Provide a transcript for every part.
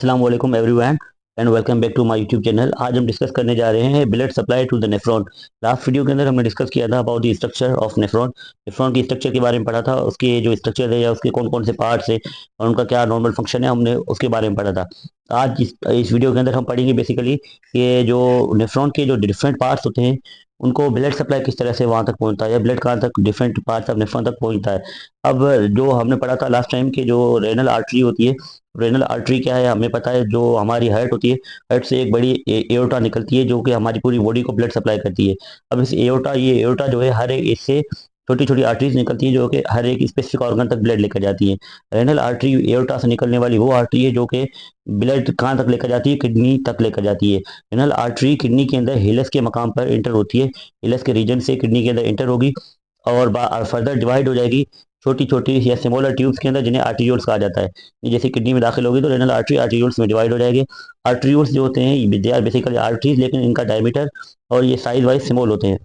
अस्सलाम वालेकुम everyone and welcome back to my YouTube channel. आज हम डिस्कस करने जा रहे हैं blood supply to the nephron. Last video के अंदर हमने डिस्कस किया था about the structure of nephron. Nephron की स्ट्रक्चर के बारे में पढ़ा था, उसके जो स्ट्रक्चर है या उसके कौन कौन से पार्ट्स है और उनका क्या नॉर्मल फंक्शन है, हमने उसके बारे में पढ़ा था। आज इस वीडियो के अंदर हम पढ़ेंगे बेसिकली ये जो नेफ्रॉन के जो डिफरेंट पार्ट्स होते हैं उनको ब्लड सप्लाई किस तरह से वहाँ तक पहुँचता है या ब्लड कहाँ तक डिफरेंट पार्ट्स ऑफ नेफ्रॉन तक पहुँचता है। अब जो हमने पढ़ा था लास्ट टाइम कि जो रेनल आर्टरी होती है, रेनल आर्टरी क्या है हमें पता है। जो हमारी हार्ट होती है, हार्ट से एक बड़ी एओर्टा निकलती है जो कि हमारी पूरी बॉडी को ब्लड सप्लाई करती है। अब इस एओर्टा ये एओर्टा जो है हर एक इससे छोटी छोटी आर्टरीज निकलती है जो कि हर एक स्पेसिफिक ऑर्गन तक ब्लड लेकर जाती है। रेनल आर्टरी एओर्टा से निकलने वाली वो आर्टरी है जो कि ब्लड कहाँ तक लेकर जाती है, किडनी तक लेकर जाती है। रेनल आर्टरी किडनी के अंदर हिलस के मकाम पर इंटर होती है, हिलस के रीजन से किडनी के अंदर इंटर होगी और फर्दर डिवाइड हो जाएगी छोटी छोटी या स्मॉलर ट्यूब्स के अंदर, जिन्हें आर्टियोल्स कहा जाता है। ये जैसे किडनी में दाखिल होगी तो रेनल आर्टरी आर्टियोल्स में डिवाइड हो जाएगी। आर्टियोल्स जो होते हैं दे आर बेसिकली आर्टरीज, लेकिन इनका डायमीटर और ये साइज वाइज स्मॉल होते हैं।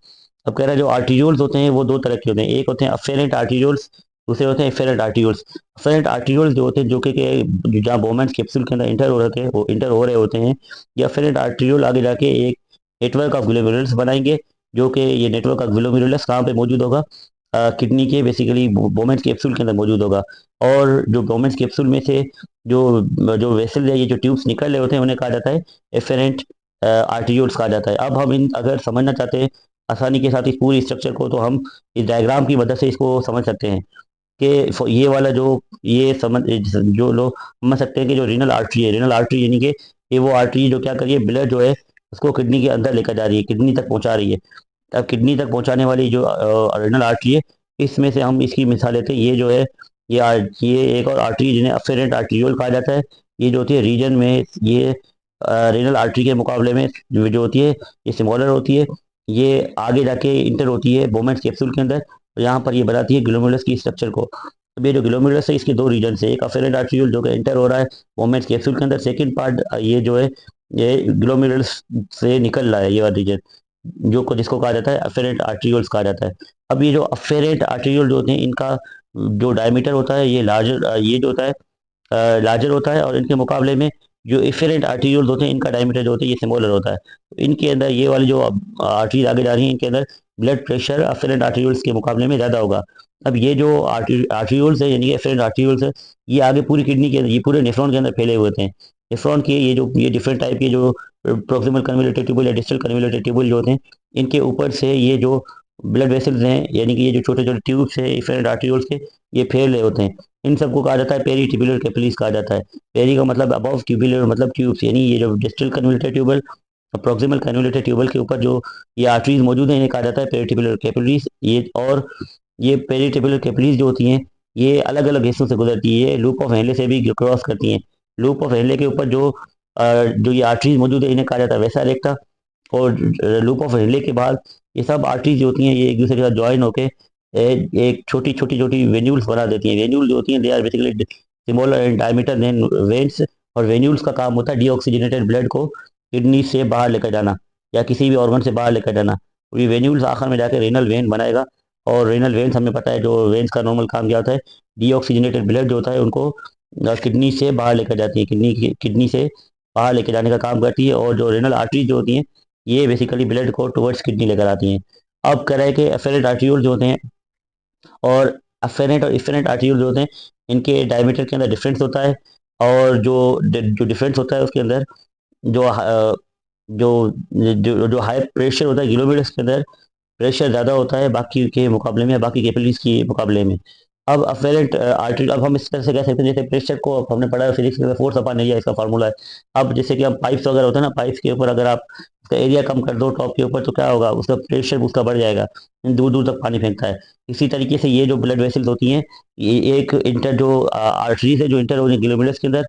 अब कह रहा है जो आर्टियोल्स होते हैं वो दो तरह के होते हैं, एक होते हैं अफेरेंट आर्टियोल्स, दूसरे होते हैं एफेरेंट आर्टियोल्स। अफेरेंट आर्टियोल्स जो होते हैं जो कि जहाँ बोमेंस कैप्सूल के अंदर इंटर हो रहे थे वो इंटर हो रहे होते हैं। ये अफेरेंट आर्टियोल आगे जाके एक नेटवर्क ऑफ ग्लोमेरुलस बनाएंगे, जो कि ये नेटवर्क ऑफ ग्लोमेरुलस कहाँ पे मौजूद होगा, किडनी के बेसिकली बोमेंस कैप्सूल के अंदर मौजूद होगा। और जो बोमेंस कैप्सूल में से जो जो वेसल है, ये जो ट्यूब्स निकल रहे होते हैं उन्हें कहा जाता है एफेरेंट आर्टियोल्स कहा जाता है। अब हम इन अगर समझना चाहते हैं आसानी के साथ इस पूरी स्ट्रक्चर को, तो हम इस डायग्राम की मदद से इसको समझ सकते हैं कि ये वाला जो ये समझ जो लोग समझ सकते हैं कि जो रीनल आर्टरी है, रीनल आर्टरी यानी कि ये वो आर्टरी जो क्या करिए ब्लड जो है उसको किडनी के अंदर लेकर जा रही है, किडनी तक पहुंचा रही है। अब किडनी तक पहुंचाने वाली जो रेनल आर्टरी है, इसमें से हम इसकी मिसाल लेते हैं। ये जो है ये एक और आर्टरी जिन्हें अफेरेंट आर्टरियोल कहा जाता है। ये जो होती है रीजन में ये रेनल आर्टरी के मुकाबले में जो होती है ये स्मॉलर होती है। ये आगे जाके इंटर होती है बोमेंस कैप्सूल के अंदर, तो यहाँ पर ये बताती है ग्लोमेरुलस की स्ट्रक्चर को। अब ये जो ग्लोमेरुलस है इसके दो रीजन है, एक अफेरेंट आर्टरियोल जो कि इंटर हो रहा है बोमेंस कैप्सूल के अंदर, सेकेंड पार्ट ये जो है ये ग्लोमेरुलस से निकल रहा है ये वाला रीजन जिसको कहा जाता है अफेरेंट आर्टरियोल्स कहा जाता है। अब ये जो अफेरेंट आर्टरियोल जो होते हैं इनका जो डायमीटर होता है ये लार्जर ये जो होता है लार्जर होता है, और इनके मुकाबले में जो एफेरेंट आर्टरियोल्स होते हैं इनका डायमीटर जो होता है ये स्मॉलर होता है। तो इनके अंदर ये वाली जो आर्टरीज आगे जा रही हैं इनके अंदर ब्लड प्रेशर अफेरेंट आर्टरियोल्स के मुकाबले में ज़्यादा होगा। अब ये जो आर्टरियोल्स है यानी कि एफेरेंट आर्टरियोल्स है, ये आगे पूरी किडनी के अंदर ये पूरे नेफ्रॉन के अंदर फैले हुए होते हैं। नेफ्रॉन के ये डिफरेंट टाइप के जो प्रोक्सिमल कन्वोल्यूटेड ट्यूबुल या डिस्टल कन्वोल्यूटेड ट्यूबुल जो होते हैं, इनके ऊपर से ये जो ब्लड वेसल्स हैं यानी कि ये जो छोटे छोटे ट्यूब्स हैं एफेरेंट आर्टरियोल्स के, ये फैल रहे होते हैं। इन सबको कहा जाता है पेरी ट्यूबुलर कैपिलरीज कहा जाता है। पेरी का मतलब अबव, ट्यूबुलर मतलब ट्यूब्स, यानी ये जो distal convoluted tubule proximal convoluted tubule के ऊपर जो ये आर्टरीज मौजूद हैं इन्हें कहा जाता है पेरिटिबुलर कैपिलरीज। ये पेरिटिबुलर कैपिलरीज जो होती हैं ये अलग अलग हिस्सों से गुजरती है, ये लूप ऑफ हेनले से भी क्रॉस करती हैं। लूप ऑफ हेनले के ऊपर जो ये आर्टरीज मौजूद है इन्हें कहा जाता है वेसा रेक्टा। और लूप ऑफ हेनले के बाद ये सब आर्टरीज जो होती हैं ये एक दूसरे के साथ ज्वाइन होकर एक छोटी छोटी छोटी वेन्यूल्स बना देती हैं। वेन्यूल जो होती हैं they are basically smaller in diameter than veins, और वेन्यूल्स का काम होता है डीऑक्सीजनेटेड ब्लड को किडनी से बाहर लेकर जाना या किसी भी ऑर्गन से बाहर लेकर जाना। और ये वेन्यूल्स आखिर में जाकर रेनल वेन बनाएगा, और रेनल वेन्स हमें पता है जो वेन्स का नॉर्मल काम क्या होता है, डीऑक्सीजनेटेड ब्लड जो होता है उनको किडनी से बाहर लेकर जाती है, किडनी से बाहर लेकर जाने का काम करती है। और जो रेनल आर्टरीज जो होती हैं ये बेसिकली ब्लड को टुवर्ड्स किडनी लेकर आती हैं। अब कह रहे हैं कि एफेरेंट आर्टरियोल जो होते हैं और अफेरेंट और इफेरेंट आर्टरियोल जो होते हैं इनके डायमीटर के अंदर डिफरेंस होता है। और जो डिफरेंस होता है उसके अंदर जो जो जो हाई प्रेशर होता है ग्लोमेरुलस के अंदर प्रेशर ज़्यादा होता है बाकी के मुकाबले में, बाकी कैपिलरीज के मुकाबले में। अब अफेरेंट आर्टरी, अब हम इस तरह से कह सकते हैं जैसे प्रेशर को हमने पढ़ा है फिजिक्स में, फोर्स अपॉन एरिया इसका फार्मूला है। अब जैसे कि हम पाइप्स वगैरह होता है ना, पाइप्स के ऊपर अगर आप उसका एरिया कम कर दो टॉप के ऊपर तो क्या होगा, उसका प्रेशर उसका बढ़ जाएगा, दूर दूर तक पानी फेंकता है। इसी तरीके से ये जो ब्लड वेसल्स होती हैं ये एक इंटर जो आर्टरीज है जो इंटर हो रही है ग्लोमेरुलस के अंदर,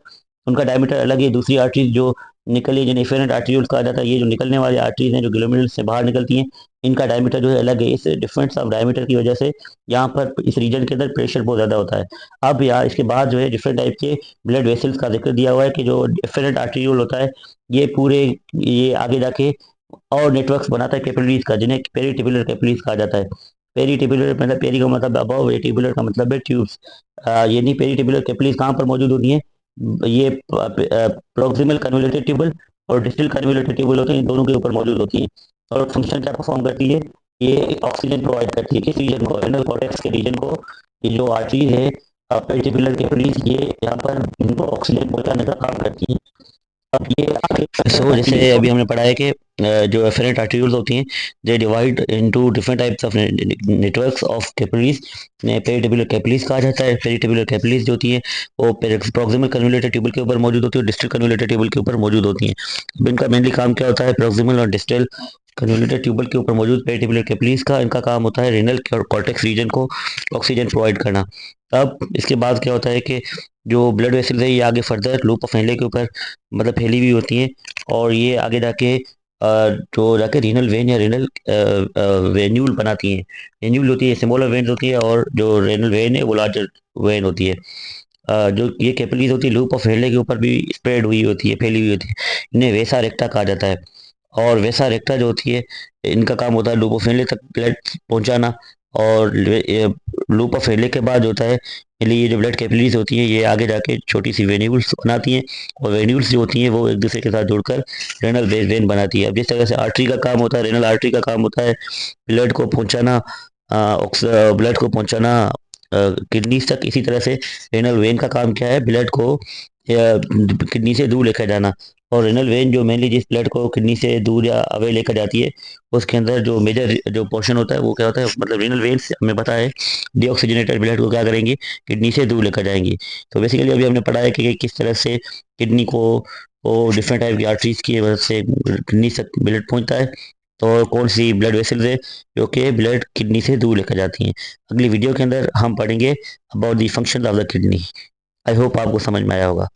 उनका डायमीटर अलग है। दूसरी आर्टरीज जो निकली जिन्हें इफेरेंट आर्टरियोल्स कहा जाता है, ये जो निकलने वाली आर्टरीज हैं जो ग्लोमेरुलस से बाहर निकलती हैं इनका डायमीटर जो है अलग है। इस डिफरेंस ऑफ डायमीटर की वजह से यहाँ पर इस रीजन के अंदर प्रेशर बहुत ज़्यादा होता है। अब यहाँ इसके बाद जो है डिफरेंट टाइप के ब्लड वेसल्स का जिक्र दिया हुआ है कि जो डिफरेंट आर्टरियोल होता है ये पूरे ये आगे जाके और नेटवर्क्स बनाता है कैपिलरीज का, जिन्हें पेरिटिबुलर कैपिलरीज कहा जाता है। पेरिटिबुलर मतलब पेरी का मतलब अबव, रेटिबुलर का मतलब है ट्यूब्स। यानी पेरिटिबुलर कैपिलरीज कहाँ पर मौजूद होती हैं, ये प्रोक्सिमल कन्वोल्यूटेड ट्यूबल और डिस्टल कन्वोल्यूटेड ट्यूबल होते हैं, इन दोनों के ऊपर मौजूद होती है। और फंक्शन क्या परफॉर्म करती है, ये ऑक्सीजन प्रोवाइड करती है किस रीजन को, रेनल कॉर्टेक्स के रीजन को। ये जो आर्टरीज है, पेरिफेरल कैपिलरीज, ये यहाँ पर इनको ऑक्सीजन पहुंचाने का काम करती है। अब ये जैसे अभी हमने पढ़ा है कि जो एफरेंट आर्टरीज होती हैं, they divide into different types of networks of capillaries. Peritubular capillaries कहा जाता है। पेरिटेबुलर कैपिलरीज जो होती हैं वो प्रॉक्सिमल कन्वोल्यूटेड ट्यूबल के ऊपर मौजूद होती है और डिस्टल कन्वोल्यूटेड ट्यूबल के ऊपर मौजूद होती हैं। अब इनका मेनली काम क्या होता है, प्रॉक्सिमल और डिस्टल कन्वोल्यूटेड ट्यूबल के ऊपर मौजूद पेरिटेबुलर कैपिलरीज का इनका काम होता है रेनल कॉर्टेक्स रीजन को ऑक्सीजन प्रोवाइड करना। अब इसके बाद क्या होता है कि जो ब्लड वेसल्स है ये आगे फर्दर लूप ऑफ हेनले के ऊपर मतलब फैली हुई होती हैं, और ये आगे जाके जो जाके रीनल वेन या रीनल वेन्यूल बनाती हैं। वेन्यूल होती है स्मॉलर वेन्स होती है, और जो रेनल वेन है वो लार्जर वेन होती है। जो ये कैपिलरीज होती है लूप ऑफ हेनले के ऊपर भी स्प्रेड हुई होती है, फैली हुई होती है। इन्हें वेसा रेक्टा कहा जाता है। और वेसा रेक्टा जो होती है, इनका काम होता है लूप ऑफ हेनले तक ब्लड पहुंचाना। और लूप ऑफ हेनले के बाद होता है, इसलिए ये जो ब्लड कैपिलरीज होती हैं ये आगे जाके छोटी सी वेन्यूल्स बनाती हैं, और वेन्यूल्स जो होती हैं वो एक दूसरे के साथ जुड़कर रेनल वेन बनाती है। अब जिस तरह से आर्टरी का काम होता है, रेनल आर्टरी का काम होता है ब्लड को पहुंचाना, ब्लड को पहुंचाना किडनीज तक, इसी तरह से रेनल वेन का काम क्या है, ब्लड को किडनी से दूर लेकर जाना। और रेनल वेन जो मेनली जिस ब्लड को किडनी से दूर या अवे लेकर जाती है, उसके अंदर जो मेजर जो पोर्शन होता है वो क्या होता है, मतलब रेनल वेन्स हमें पता है डीऑक्सीजनेटेड ब्लड को क्या करेंगे, किडनी से दूर लेकर जाएंगे। तो बेसिकली अभी हमने पढ़ा है कि किस तरह से किडनी को डिफरेंट टाइप की आर्टरीज की वजह से किडनी तक ब्लड पहुंचता है। तो कौन सी ब्लड वेसल्स है जो कि ब्लड किडनी से दूर लेकर जाती हैं। अगली वीडियो के अंदर हम पढ़ेंगे about the function of the kidney. I hope आपको समझ में आया होगा।